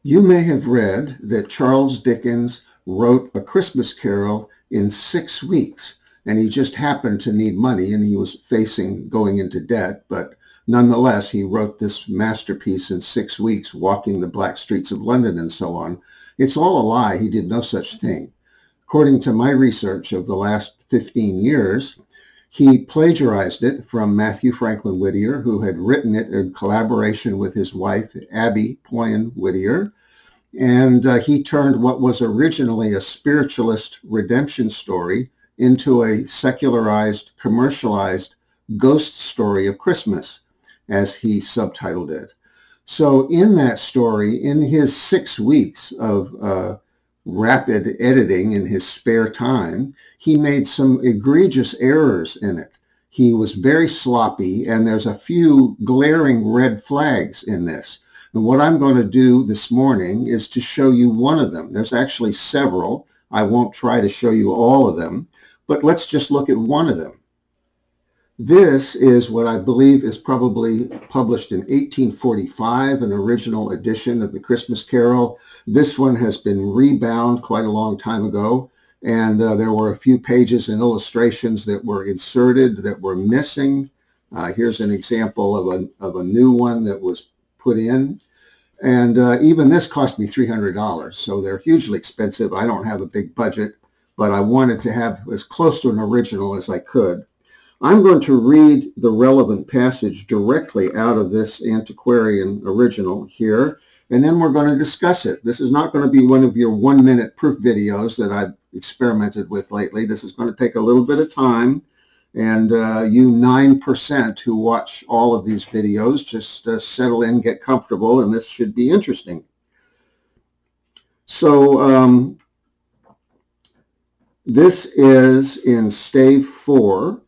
You may have read that Charles Dickens wrote A Christmas Carol in 6 weeks, and he just happened to need money and he was facing going into debt, but nonetheless, he wrote this masterpiece in 6 weeks, walking the black streets of London and so on. It's all a lie. He did no such thing. According to my research of the last 15 years, he plagiarized it from Matthew Franklin Whittier, who had written it in collaboration with his wife, Abby Poyen Whittier. And he turned what was originally a spiritualist redemption story into a secularized, commercialized ghost story of Christmas, as he subtitled it. So in that story, in his 6 weeks of rapid editing in his spare time, he made some egregious errors in it. He was very sloppy, and there's a few glaring red flags in this. And what I'm going to do this morning is to show you one of them. There's actually several. I won't try to show you all of them, but let's just look at one of them. This is what I believe is probably published in 1845, an original edition of the Christmas Carol. This one has been rebound quite a long time ago, and there were a few pages and illustrations that were inserted that were missing. Here's an example of a new one that was put in. And even this cost me $300, so they're hugely expensive. I don't have a big budget, but I wanted to have as close to an original as I could. I'm going to read the relevant passage directly out of this antiquarian original here, and then we're going to discuss it. This is not going to be one of your 1-minute proof videos that I've experimented with lately. This is going to take a little bit of time, and you 9% who watch all of these videos, just settle in, get comfortable, and this should be interesting. So this is in stave 4.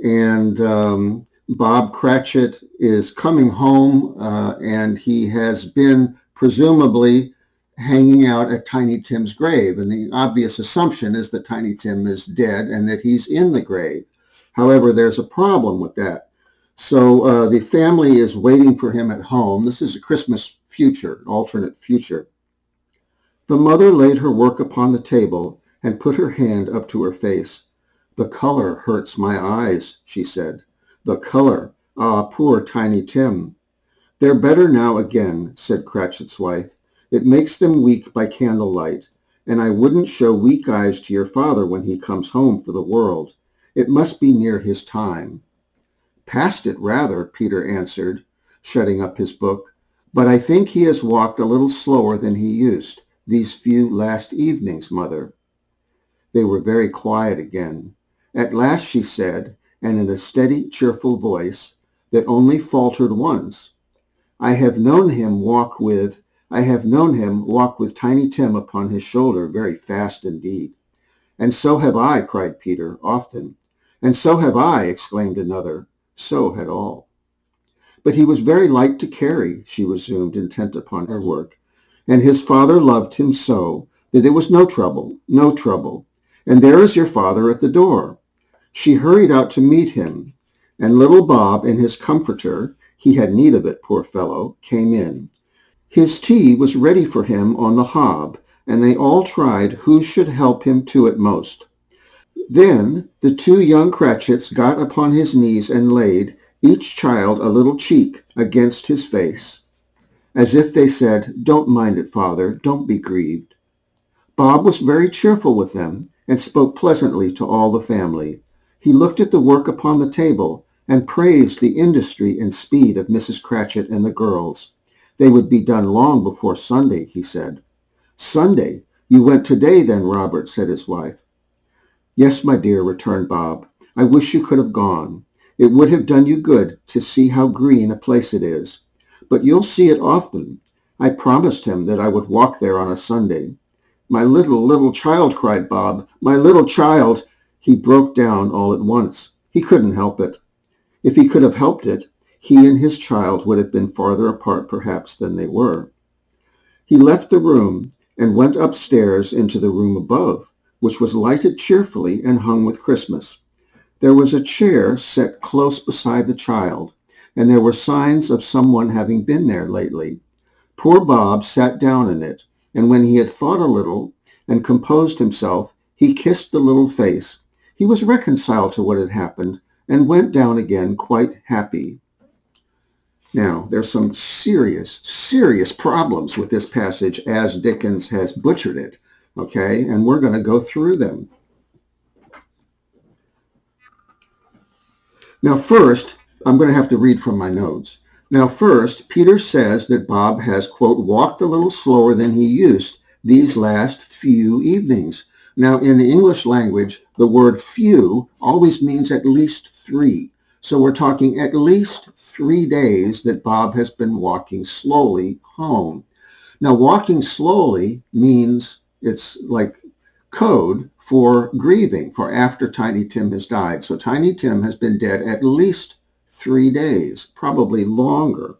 And Bob Cratchit is coming home, and he has been presumably hanging out at Tiny Tim's grave. And the obvious assumption is that Tiny Tim is dead and that he's in the grave. However, there's a problem with that. So the family is waiting for him at home. This is a Christmas future, an alternate future. The mother laid her work upon the table and put her hand up to her face. "The color hurts my eyes," she said. "The color. Ah, poor Tiny Tim." "They're better now again," said Cratchit's wife. "It makes them weak by candlelight, and I wouldn't show weak eyes to your father when he comes home for the world. It must be near his time." "Past it, rather," Peter answered, shutting up his book. "But I think he has walked a little slower than he used, these few last evenings, Mother." They were very quiet again. At last she said, and in a steady, cheerful voice that only faltered once, I have known him walk with Tiny Tim upon his shoulder very fast indeed." "And so have I," cried Peter, "often." "And so have I," exclaimed another. So had all. "But he was very light to carry," she resumed, intent upon her work, "and his father loved him so that it was no trouble, no trouble. And there is your father at the door." She hurried out to meet him, and little Bob in his comforter, he had need of it, poor fellow, came in. His tea was ready for him on the hob, and they all tried who should help him to it most. Then the two young Cratchits got upon his knees and laid, each child a little cheek against his face, as if they said, "Don't mind it, father, don't be grieved." Bob was very cheerful with them, and spoke pleasantly to all the family. He looked at the work upon the table, and praised the industry and speed of Mrs. Cratchit and the girls. They would be done long before Sunday, he said. "Sunday? You went today, then, Robert," said his wife. "Yes, my dear," returned Bob. "I wish you could have gone. It would have done you good to see how green a place it is. But you'll see it often. I promised him that I would walk there on a Sunday." "My little child," cried Bob. "My little child." He broke down all at once. He couldn't help it. If he could have helped it, he and his child would have been farther apart perhaps than they were. He left the room and went upstairs into the room above, which was lighted cheerfully and hung with Christmas. There was a chair set close beside the child, and there were signs of someone having been there lately. Poor Bob sat down in it, and when he had thought a little and composed himself, he kissed the little face. He was reconciled to what had happened and went down again quite happy. Now, there's some serious, serious problems with this passage as Dickens has butchered it, okay? And we're going to go through them. Now, first, I'm going to have to read from my notes. Now, first, Peter says that Bob has, quote, walked a little slower than he used these last few evenings. Now, in the English language, the word few always means at least 3. So we're talking at least 3 days that Bob has been walking slowly home. Now, walking slowly means it's like code for grieving, for after Tiny Tim has died. So Tiny Tim has been dead at least 3 days, probably longer.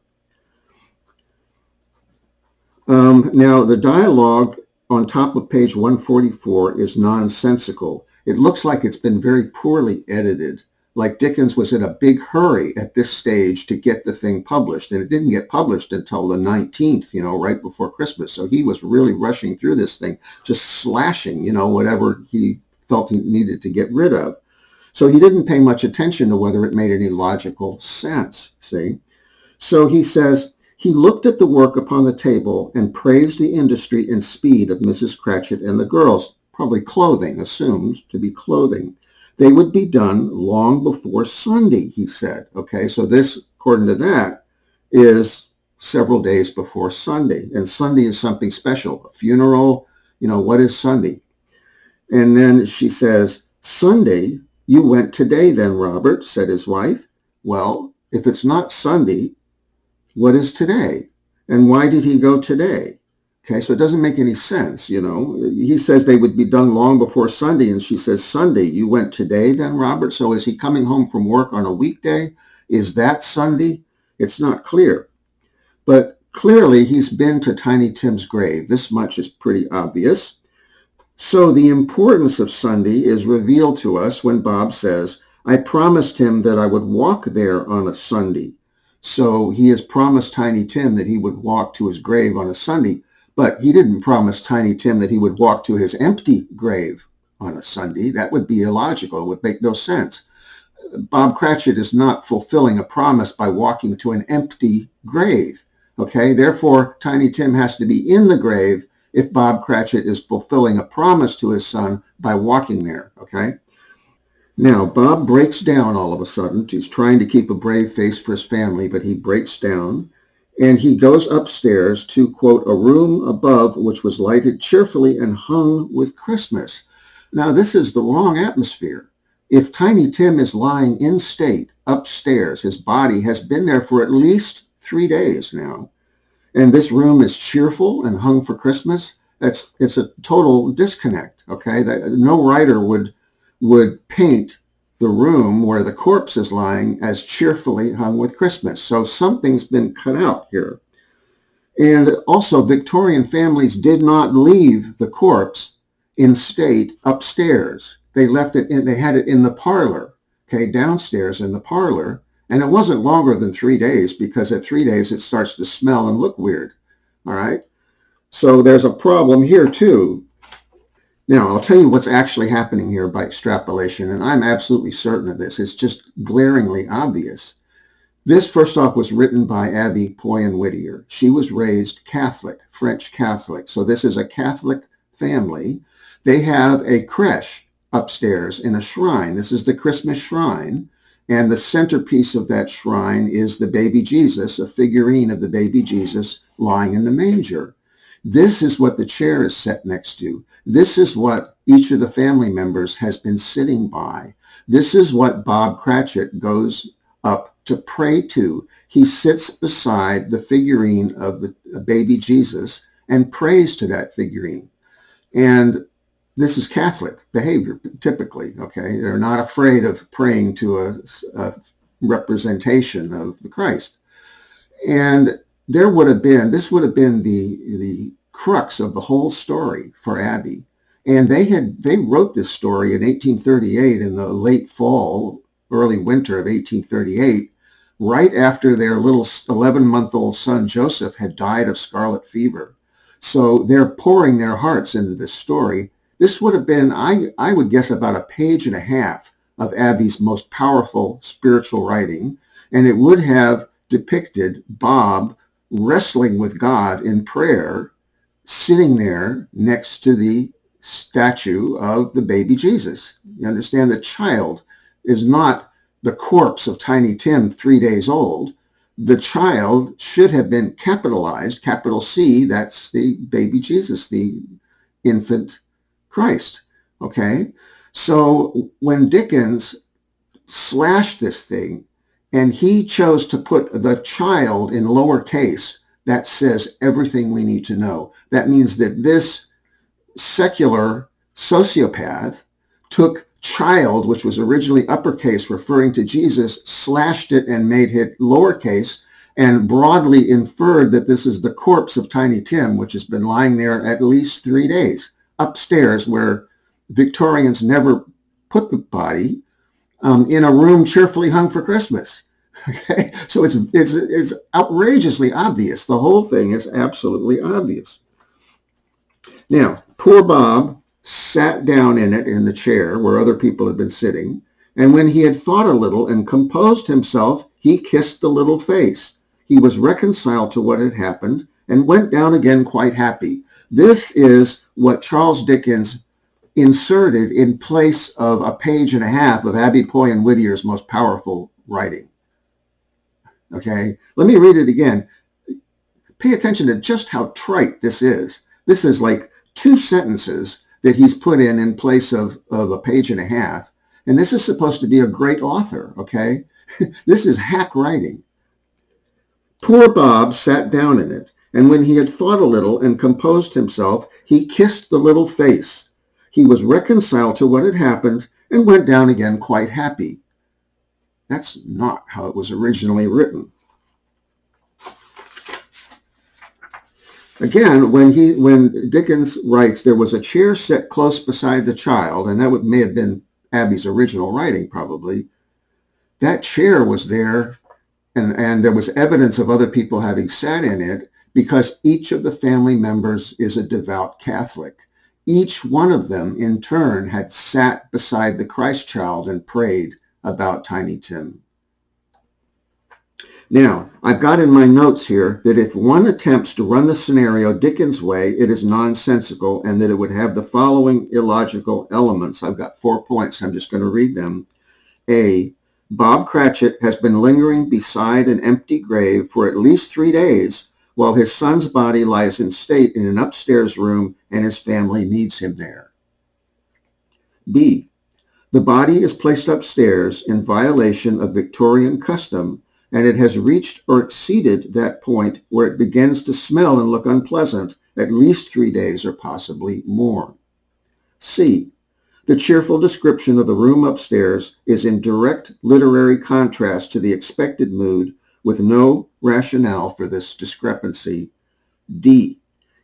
Now, the dialogue on top of page 144 is nonsensical. It looks like it's been very poorly edited, like Dickens was in a big hurry at this stage to get the thing published, and it didn't get published until the 19th, right before Christmas. So he was really rushing through this thing, just slashing, whatever he felt he needed to get rid of. So he didn't pay much attention to whether it made any logical sense, see? So he says, he looked at the work upon the table and praised the industry and speed of Mrs. Cratchit and the girls, probably clothing, assumed to be clothing. They would be done long before Sunday, he said. Okay, so this, according to that, is several days before Sunday. And Sunday is something special. A funeral, what is Sunday? And then she says, Sunday, you went today then, Robert, said his wife. Well, if it's not Sunday, what is today? And why did he go today? Okay, so it doesn't make any sense, He says they would be done long before Sunday, and she says, Sunday, you went today then, Robert? So is he coming home from work on a weekday? Is that Sunday? It's not clear. But clearly he's been to Tiny Tim's grave. This much is pretty obvious. So the importance of Sunday is revealed to us when Bob says, I promised him that I would walk there on a Sunday. So he has promised Tiny Tim that he would walk to his grave on a Sunday. But he didn't promise Tiny Tim that he would walk to his empty grave on a Sunday. That would be illogical. It would make no sense. Bob Cratchit is not fulfilling a promise by walking to an empty grave. Okay, therefore, Tiny Tim has to be in the grave if Bob Cratchit is fulfilling a promise to his son by walking there. Okay. Now, Bob breaks down all of a sudden. He's trying to keep a brave face for his family, but he breaks down. And he goes upstairs to, quote, a room above which was lighted cheerfully and hung with Christmas. Now, this is the wrong atmosphere. If Tiny Tim is lying in state upstairs, his body has been there for at least 3 days now, and this room is cheerful and hung for Christmas, it's a total disconnect, okay? No writer would paint the room where the corpse is lying as cheerfully hung with Christmas. So something's been cut out here. And also, Victorian families did not leave the corpse in state upstairs. They left it in, they had it in the parlor, okay, downstairs in the parlor. And it wasn't longer than 3 days, because at 3 days it starts to smell and look weird. All right. So there's a problem here too. Now, I'll tell you what's actually happening here by extrapolation, and I'm absolutely certain of this. It's just glaringly obvious. This, first off, was written by Abby Poyen Whittier. She was raised Catholic, French Catholic. So this is a Catholic family. They have a creche upstairs in a shrine. This is the Christmas shrine, and the centerpiece of that shrine is the baby Jesus, a figurine of the baby Jesus lying in the manger. This is what the chair is set next to. This is what each of the family members has been sitting by. This is what Bob Cratchit goes up to pray to. He sits beside the figurine of the baby Jesus and prays to that figurine. And this is Catholic behavior, typically, okay? They're not afraid of praying to a representation of the Christ. And this would have been the crux of the whole story for Abby. And they wrote this story in 1838, in the late fall, early winter of 1838, right after their little 11-month-old son Joseph had died of scarlet fever. So they're pouring their hearts into this story. This would have been, I would guess, about a page and a half of Abby's most powerful spiritual writing, and it would have depicted Bob wrestling with God in prayer, sitting there next to the statue of the baby Jesus. You understand, the child is not the corpse of Tiny Tim 3 days old. The child should have been capitalized, capital C, that's the baby Jesus, the infant Christ. Okay? So when Dickens slashed this thing and he chose to put the child in lowercase, that says everything we need to know. That means that this secular sociopath took child, which was originally uppercase referring to Jesus, slashed it and made it lowercase, and broadly inferred that this is the corpse of Tiny Tim, which has been lying there at least 3 days upstairs, where Victorians never put the body, in a room cheerfully hung for Christmas. Okay, so it's outrageously obvious. The whole thing is absolutely obvious. Now, poor Bob sat down in it in the chair where other people had been sitting, and when he had thought a little and composed himself, he kissed the little face. He was reconciled to what had happened and went down again quite happy. This is what Charles Dickens inserted in place of a page and a half of Abby Poyen Whittier's most powerful writing. Okay, let me read it again. Pay attention to just how trite this is. This is like 2 sentences that he's put in place of a page and a half. And this is supposed to be a great author, okay? This is hack writing. Poor Bob sat down in it, and when he had thought a little and composed himself, he kissed the little face. He was reconciled to what had happened and went down again quite happy. That's not how it was originally written. Again, when Dickens writes, there was a chair set close beside the child, and that may have been Abby's original writing probably. That chair was there, and there was evidence of other people having sat in it, because each of the family members is a devout Catholic. Each one of them, in turn, had sat beside the Christ child and prayed about Tiny Tim. Now, I've got in my notes here that if one attempts to run the scenario Dickens' way, it is nonsensical, and that it would have the following illogical elements. I've got 4 points. I'm just going to read them. A, Bob Cratchit has been lingering beside an empty grave for at least 3 days while his son's body lies in state in an upstairs room and his family needs him there. B, the body is placed upstairs in violation of Victorian custom, and it has reached or exceeded that point where it begins to smell and look unpleasant at least 3 days or possibly more. C, the cheerful description of the room upstairs is in direct literary contrast to the expected mood, with no rationale for this discrepancy. D,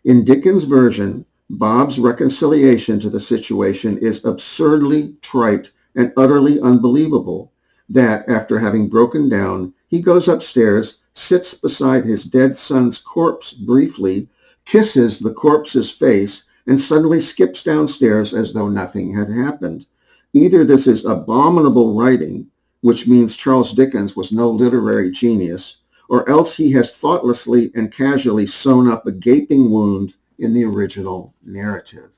in Dickens' version, Bob's reconciliation to the situation is absurdly trite and utterly unbelievable, that after having broken down, he goes upstairs, sits beside his dead son's corpse briefly, kisses the corpse's face, and suddenly skips downstairs as though nothing had happened. Either this is abominable writing, which means Charles Dickens was no literary genius, or else he has thoughtlessly and casually sewn up a gaping wound in the original narrative.